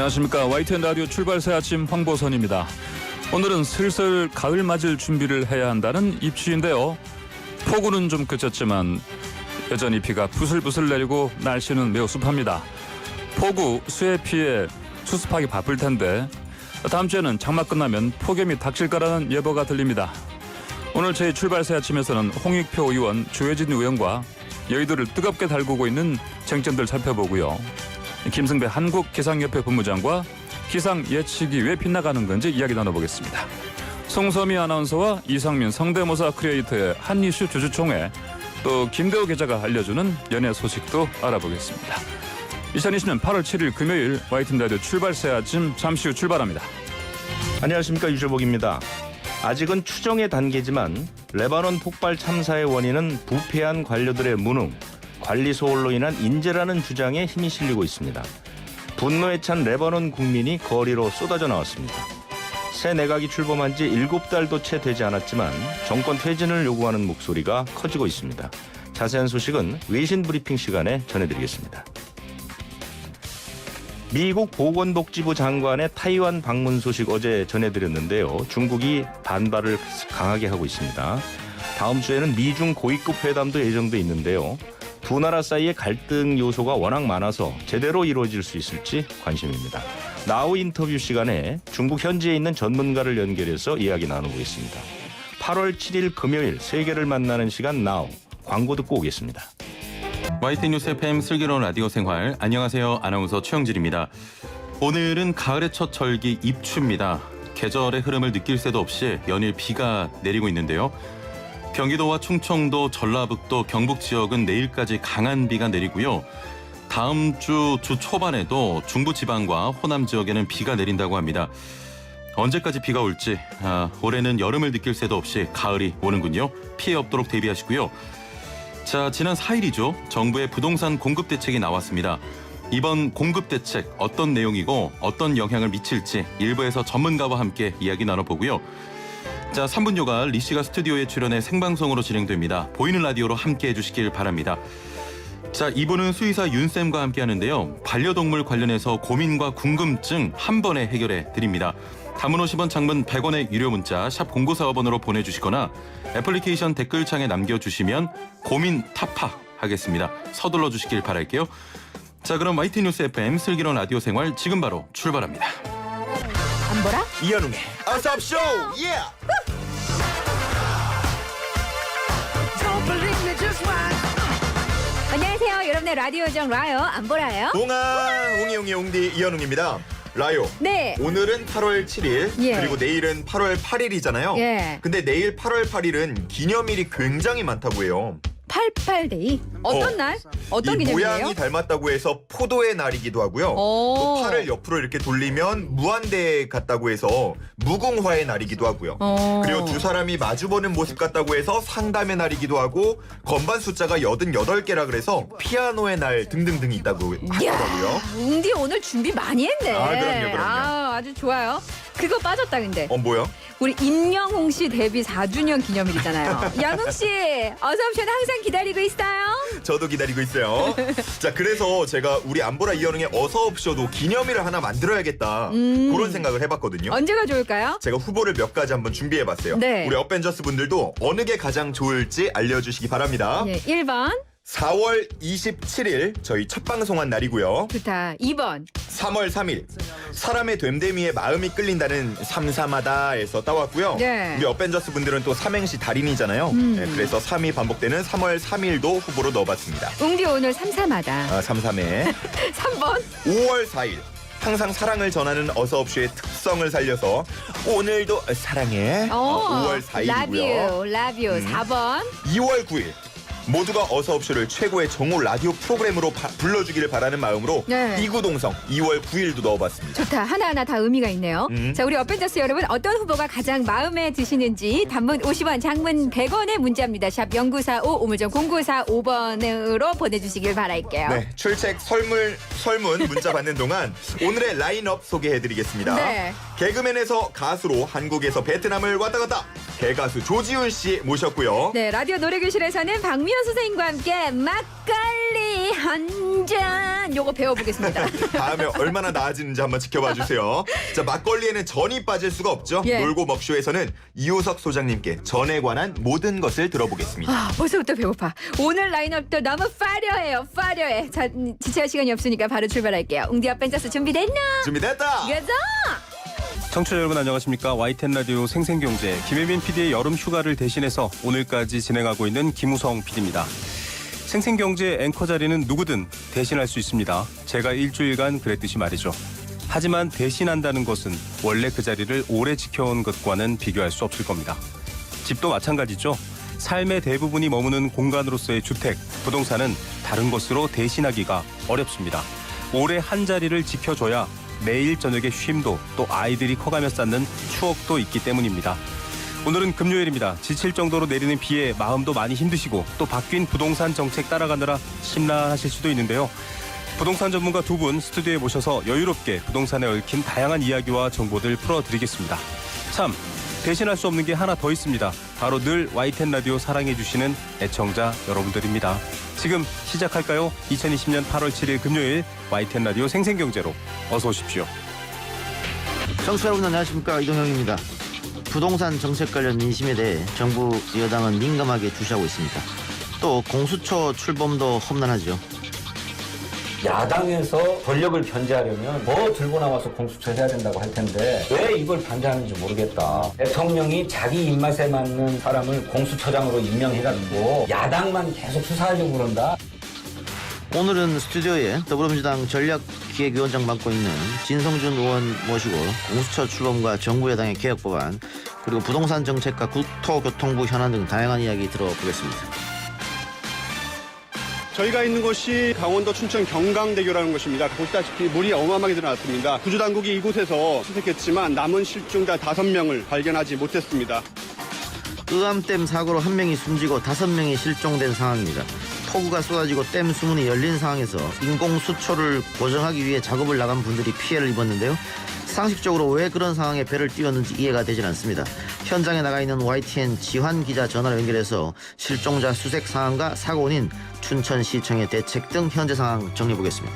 안녕하십니까. YTN 라디오 출발새 아침 황보선입니다. 오늘은 슬슬 가을 맞을 준비를 해야 한다는 입추인데요. 폭우는 좀 그쳤지만 여전히 비가 부슬부슬 내리고 날씨는 매우 습합니다. 폭우, 수해 피해 수습하기 바쁠 텐데 다음 주에는 장마 끝나면 폭염이 닥칠 거라는 예보가 들립니다. 오늘 저희 출발새 아침에서는 홍익표 의원, 조혜진 의원과 여의도를 뜨겁게 달구고 있는 쟁점들 살펴보고요. 김승배 한국기상협회 본부장과 기상 예측이 왜 빗나가는 건지 이야기 나눠보겠습니다. 송서미 아나운서와 이상민 성대모사 크리에이터의 한 이슈 주주총회, 또 김대호 기자가 알려주는 연예 소식도 알아보겠습니다. 2020년 8월 7일 금요일 YTN 라디오 출발새 아침 잠시 후 출발합니다. 안녕하십니까, 유재복입니다. 아직은 추정의 단계지만 레바논 폭발 참사의 원인은 부패한 관료들의 무능, 관리 소홀로 인한 인재라는 주장에 힘이 실리고 있습니다. 분노에 찬 레바논 국민이 거리로 쏟아져 나왔습니다. 새 내각이 출범한 지 7달도 채 되지 않았지만 정권 퇴진을 요구하는 목소리가 커지고 있습니다. 자세한 소식은 외신 브리핑 시간에 전해드리겠습니다. 미국 보건복지부 장관의 타이완 방문 소식 어제 전해드렸는데요. 중국이 반발을 강하게 하고 있습니다. 다음 주에는 미중 고위급 회담도 예정돼 있는데요. 두 나라 사이의 갈등 요소가 워낙 많아서 제대로 이루어질 수 있을지 관심입니다. 나우 인터뷰 시간에 중국 현지에 있는 전문가를 연결해서 이야기 나눠보겠습니다. 8월 7일 금요일 세계를 만나는 시간 나우, 광고 듣고 오겠습니다. YTN 뉴스 FM 슬기로운 라디오 생활, 안녕하세요. 아나운서 최영진입니다. 오늘은 가을의 첫 절기 입추입니다. 계절의 흐름을 느낄 새도 없이 연일 비가 내리고 있는데요. 경기도와 충청도, 전라북도, 경북 지역은 내일까지 강한 비가 내리고요. 다음 주 초반에도 중부지방과 호남 지역에는 비가 내린다고 합니다. 언제까지 비가 올지, 올해는 여름을 느낄 새도 없이 가을이 오는군요. 피해 없도록 대비하시고요. 자, 지난 4일이죠. 정부의 부동산 공급 대책이 나왔습니다. 이번 공급 대책 어떤 내용이고 어떤 영향을 미칠지 일부에서 전문가와 함께 이야기 나눠보고요. 자, 3분 요가 리 씨가 스튜디오에 출연해 생방송으로 진행됩니다. 보이는 라디오로 함께 해주시길 바랍니다. 자, 2부는 수의사 윤쌤과 함께 하는데요. 반려동물 관련해서 고민과 궁금증 한 번에 해결해 드립니다. 단문 50원, 장문 100원의 유료 문자 샵 0945번으로 보내주시거나 애플리케이션 댓글창에 남겨주시면 고민 타파하겠습니다. 서둘러 주시길 바랄게요. 자, 그럼 YTN 뉴스 FM 슬기로운 라디오 생활 지금 바로 출발합니다. 안 보라? 이현웅의 어서옵쇼! 예! 안녕하세요. 여러분의 라디오 정 라요 안 보라요? 옹이 옹디 이현웅입니다. 라요. 네. 오늘은 8월 7일 예. 그리고 내일은 8월 8일이잖아요. 예. 근데 내일 8월 8일은 기념일이 굉장히 많다고 해요. 88데이. 어떤 날? 어떤 이 기념일이에요? 모양이 닮았다고 해서 포도의 날이기도 하고요. 또 팔을 옆으로 이렇게 돌리면 무한대 같다고 해서 무궁화의 날이기도 하고요. 그리고 두 사람이 마주보는 모습 같다고 해서 상담의 날이기도 하고 건반 숫자가 88개라 그래서 피아노의 날 등등등 있다고 하더라고요. 웅디 오늘 준비 많이 했네. 그럼요. 아주 좋아요. 그거 빠졌다 근데. 뭐요? 우리 임영웅 씨 데뷔 4주년 기념일이잖아요. 양웅 씨 어서 오십시오. 항상 기다리고 있어요. 저도 기다리고 있어요. 자, 그래서 제가 우리 안보라 이현웅의 어서옵쇼도 기념일을 하나 만들어야겠다. 그런 생각을 해봤거든요. 언제가 좋을까요? 제가 후보를 몇 가지 한번 준비해봤어요. 네. 우리 어벤져스 분들도 어느 게 가장 좋을지 알려주시기 바랍니다. 예, 1번. 4월 27일 저희 첫 방송한 날이고요. 좋다. 2번. 3월 3일 사람의 됨됨이에 마음이 끌린다는 삼삼하다에서 따왔고요. 네. 우리 어벤져스 분들은 또 삼행시 달인이잖아요. 네, 그래서 3이 반복되는 3월 3일도 후보로 넣어봤습니다. 웅디 오늘 삼삼하다. 삼삼에 3번. 5월 4일 항상 사랑을 전하는 어서옵쇼의 특성을 살려서 오늘도 사랑해. 5월 4일이고요. Love you. 4번. 2월 9일 모두가 어서옵쇼를 최고의 정오 라디오 프로그램으로 불러주기를 바라는 마음으로 네. 이구동성 2월 9일도 넣어봤습니다. 좋다. 하나하나 다 의미가 있네요. 자, 우리 어벤져스 여러분 어떤 후보가 가장 마음에 드시는지 단문 50원, 장문 100원의 문자입니다. 샵 0945, 우물정 0945번으로 보내주시길 바랄게요. 네, 출첵 설문 문자 받는 동안 오늘의 라인업 소개해드리겠습니다. 네. 개그맨에서 가수로 한국에서 베트남을 왔다 갔다 개가수 조지훈 씨 모셨고요. 네, 라디오 노래교실에서는 박미연 선생님과 함께 막걸리 한 잔 일단 요거 배워보겠습니다. 다음에 얼마나 나아지는지 한번 지켜봐 주세요. 자, 막걸리에는 전이 빠질 수가 없죠. 예. 놀고 먹쇼에서는 이호석 소장님께 전에 관한 모든 것을 들어보겠습니다. 아, 벌써부터 배고파. 오늘 라인업도 너무 파려해요. 파려해. 자, 지체할 시간이 없으니까 바로 출발할게요. 웅디와 벤자스 준비됐나? 준비됐다. 가자! 청취자 여러분 안녕하십니까. YTN 라디오 생생경제 김혜민 PD의 여름 휴가를 대신해서 오늘까지 진행하고 있는 김우성 PD입니다. 생생경제 앵커 자리는 누구든 대신할 수 있습니다. 제가 일주일간 그랬듯이 말이죠. 하지만 대신한다는 것은 원래 그 자리를 오래 지켜온 것과는 비교할 수 없을 겁니다. 집도 마찬가지죠. 삶의 대부분이 머무는 공간으로서의 주택, 부동산은 다른 것으로 대신하기가 어렵습니다. 오래 한 자리를 지켜줘야 매일 저녁에 쉼도 또 아이들이 커가며 쌓는 추억도 있기 때문입니다. 오늘은 금요일입니다. 지칠 정도로 내리는 비에 마음도 많이 힘드시고 또 바뀐 부동산 정책 따라가느라 심란하실 수도 있는데요. 부동산 전문가 두 분 스튜디오에 모셔서 여유롭게 부동산에 얽힌 다양한 이야기와 정보들 풀어드리겠습니다. 참 대신할 수 없는 게 하나 더 있습니다. 바로 늘 YTN 라디오 사랑해주시는 애청자 여러분들입니다. 지금 시작할까요? 2020년 8월 7일 금요일 YTN 라디오 생생경제로 어서 오십시오. 청취자 여러분 안녕하십니까, 이동형입니다. 부동산 정책 관련 민심에 대해 정부 여당은 민감하게 주시하고 있습니다. 또 공수처 출범도 험난하죠. 야당에서 권력을 견제하려면 더 들고 나와서 공수처 해야 된다고 할 텐데 왜 이걸 반대하는지 모르겠다. 대통령이 자기 입맛에 맞는 사람을 공수처장으로 임명해가지고 야당만 계속 수사하려고 그런다. 오늘은 스튜디오에 더불어민주당 전략기획위원장 맡고 있는 진성준 의원 모시고 공수처 출범과 정부 여당의 개혁법안 그리고 부동산 정책과 국토교통부 현안 등 다양한 이야기 들어보겠습니다. 저희가 있는 곳이 강원도 춘천 경강대교라는 곳입니다. 보시다시피 물이 어마어마하게 들어났습니다. 구조당국이 이곳에서 수색했지만 남은 실종자 5명을 발견하지 못했습니다. 의암댐 사고로 1명이 숨지고 5명이 실종된 상황입니다. 폭우가 쏟아지고 댐 수문이 열린 상황에서 인공수초를 고정하기 위해 작업을 나간 분들이 피해를 입었는데요. 상식적으로 왜 그런 상황에 배를 띄웠는지 이해가 되질 않습니다. 현장에 나가 있는 YTN 지환 기자 전화로 연결해서 실종자 수색 상황과 사고 원인, 춘천시청의 대책 등 현재 상황 정리해보겠습니다.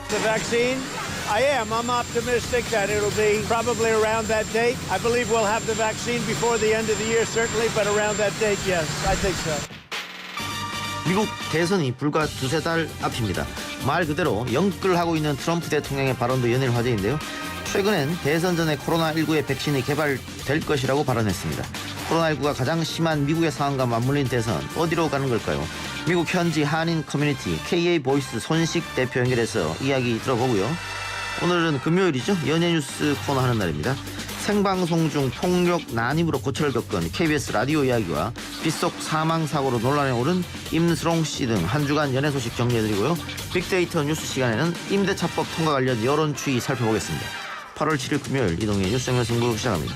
The vaccine? I am. I'm optimistic that it'll be probably around that date. I believe we'll have the vaccine before the end of the year, certainly, but around that date, yes, I think so. 미국 대선이 불과 두세 달 앞입니다. 말 그대로 영끌하고 있는 트럼프 대통령의 발언도 연일 화제인데요. 최근엔 대선 전에 코로나19의 백신이 개발될 것이라고 발언했습니다. 코로나19가 가장 심한 미국의 상황과 맞물린 대선 어디로 가는 걸까요? 미국 현지 한인 커뮤니티 KA 보이스 손식 대표 연결해서 이야기 들어보고요. 오늘은 금요일이죠. 연예 뉴스 코너 하는 날입니다. 생방송 중 폭력 난입으로 고초를 겪은 KBS 라디오 이야기와 빗속 사망사고로 논란에 오른 임스롱 씨 등 한 주간 연예 소식 정리해드리고요. 빅데이터 뉴스 시간에는 임대차법 통과 관련 여론 추이 살펴보겠습니다. 8월 7일 금요일 이동의 뉴스 정면 승부 시작합니다.